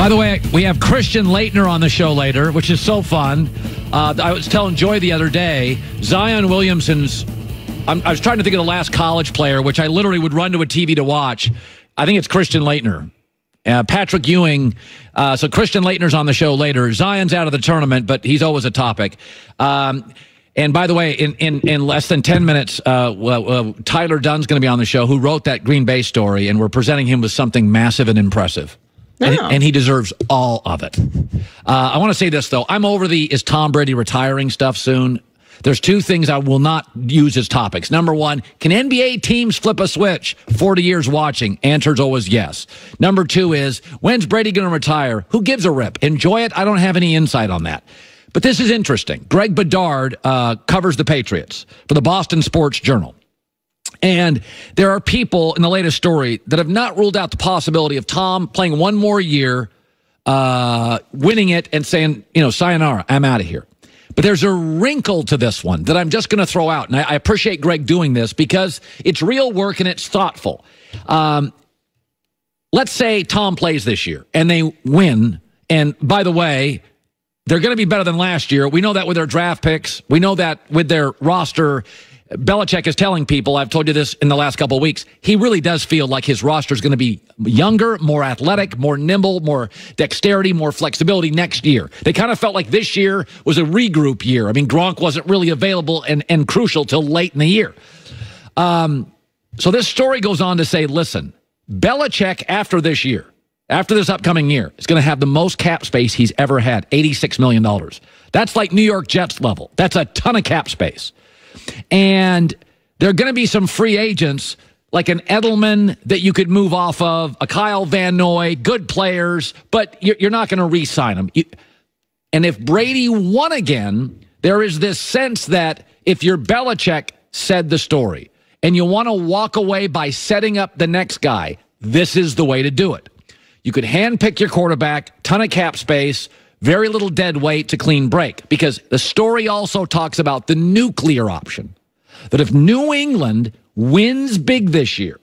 By the way, we have Christian Laettner on the show later, which is so fun. I was telling Joy the other day, Zion Williamson's... I was trying to think of the last college player, which I literally would run to a TV to watch. I think it's Christian Laettner. Patrick Ewing. So Christian Laettner's on the show later. Zion's out of the tournament, but he's always a topic. And by the way, in less than 10 minutes, Tyler Dunn's going to be on the show, who wrote that Green Bay story, and we're presenting him with something massive and impressive. And he deserves all of it. I want to say this, though. I'm over the is Tom Brady retiring stuff soon. There's two things I will not use as topics. Number one, can NBA teams flip a switch? 40 years watching. Answer's always yes. Number two is, when's Brady going to retire? Who gives a rip? Enjoy it? I don't have any insight on that. But this is interesting. Greg Bedard covers the Patriots for the Boston Sports Journal. And there are people in the latest story that have not ruled out the possibility of Tom playing one more year, winning it, and saying, sayonara, I'm out of here. But there's a wrinkle to this one that I'm just going to throw out. And I appreciate Greg doing this because it's real work and it's thoughtful. Let's say Tom plays this year and they win. And by the way, they're going to be better than last year. We know that with their draft picks. We know that with their roster. Belichick is telling people, I've told you this in the last couple of weeks, he really does feel like his roster is going to be younger, more athletic, more nimble, more dexterity, more flexibility next year. They kind of felt like this year was a regroup year. I mean, Gronk wasn't really available and crucial till late in the year. So this story goes on to say, listen, Belichick after this year, after this upcoming year, is going to have the most cap space he's ever had, $86 million. That's like New York Jets level. That's a ton of cap space. And there are going to be some free agents like an Edelman that you could move off of, a Kyle Van Noy, good players, but you're not going to re-sign them. And if Brady won again, there is this sense that if you're Belichick, said the story, and you want to walk away by setting up the next guy, this is the way to do it. You could handpick your quarterback, ton of cap space, very little dead weight to clean break, because the story also talks about the nuclear option, that if New England wins big this year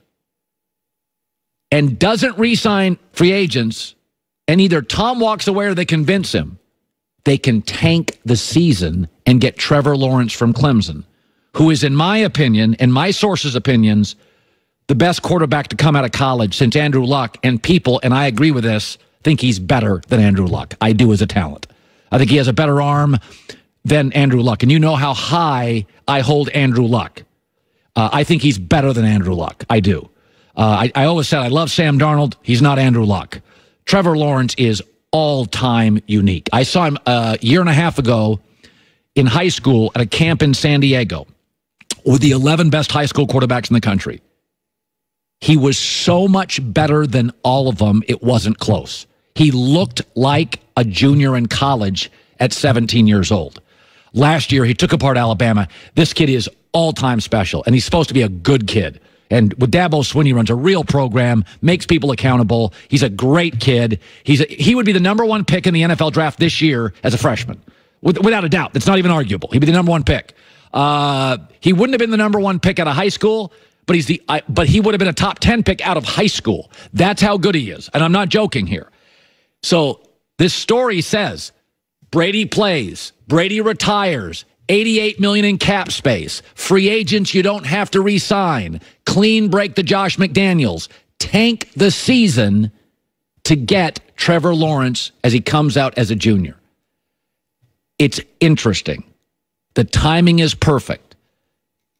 and doesn't re-sign free agents, and either Tom walks away or they convince him, they can tank the season and get Trevor Lawrence from Clemson, who is, in my opinion, and my sources' opinions, the best quarterback to come out of college since Andrew Luck, and people, and I agree with this, think he's better than Andrew Luck. I do as a talent. I think he has a better arm than Andrew Luck. And you know how high I hold Andrew Luck. I think he's better than Andrew Luck. I do. I always said I love Sam Darnold. He's not Andrew Luck. Trevor Lawrence is all-time unique. I saw him a year and a half ago in high school at a camp in San Diego with the 11 best high school quarterbacks in the country. He was so much better than all of them, it wasn't close. He looked like a junior in college at 17 years old. Last year, he took apart Alabama. This kid is all-time special, and he's supposed to be a good kid. And with Dabo Swinney, he runs a real program, makes people accountable. He's a great kid. He would be the #1 pick in the NFL draft this year as a freshman, without a doubt. That's not even arguable. He'd be the #1 pick. He wouldn't have been the #1 pick out of high school, but he would have been a top 10 pick out of high school. That's how good he is, and I'm not joking here. So this story says Brady plays, Brady retires, $88 million in cap space, free agents you don't have to re-sign, clean break the Josh McDaniels, tank the season to get Trevor Lawrence as he comes out as a junior. It's interesting. The timing is perfect.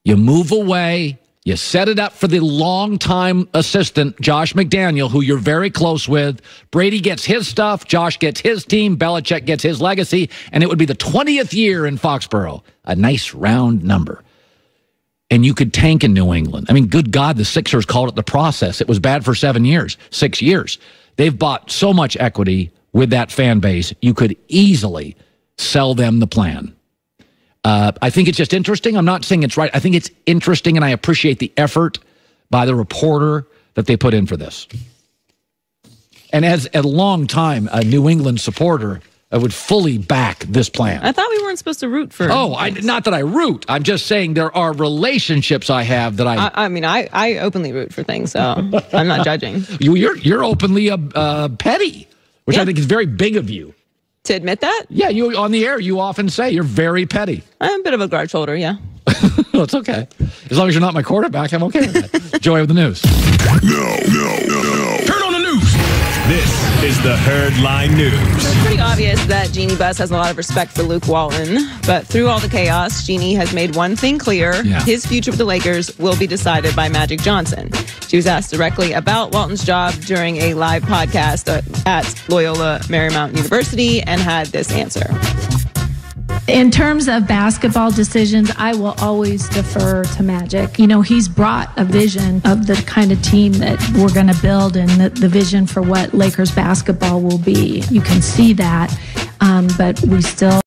You move away. You set it up for the longtime assistant, Josh McDaniel, who you're very close with. Brady gets his stuff. Josh gets his team. Belichick gets his legacy. And it would be the 20th year in Foxborough. A nice round number. And you could tank in New England. I mean, good God, the Sixers called it the process. It was bad for 6 years. They've bought so much equity with that fan base. You could easily sell them the plan. I think it's just interesting. I'm not saying it's right. I think it's interesting, and I appreciate the effort by the reporter that they put in for this. And as a long-time New England supporter, I would fully back this plan. I thought we weren't supposed to root for... not that I root. I'm just saying there are relationships I have that I openly root for things, so I'm not judging. You're openly petty. which I think is very big of you. To admit that? Yeah, you on the air, you often say you're very petty. I'm a bit of a grudge holder, yeah. Well, it's okay. As long as you're not my quarterback, I'm okay with that. Joy of the news. No. Turn on the news. This is the Herd Line News. It's pretty obvious that Jeannie Buss has a lot of respect for Luke Walton, but through all the chaos, Jeannie has made one thing clear. Yeah. His future with the Lakers will be decided by Magic Johnson. She was asked directly about Walton's job during a live podcast at Loyola Marymount University and had this answer. In terms of basketball decisions, I will always defer to Magic. You know, he's brought a vision of the kind of team that we're going to build and the vision for what Lakers basketball will be. You can see that, but we still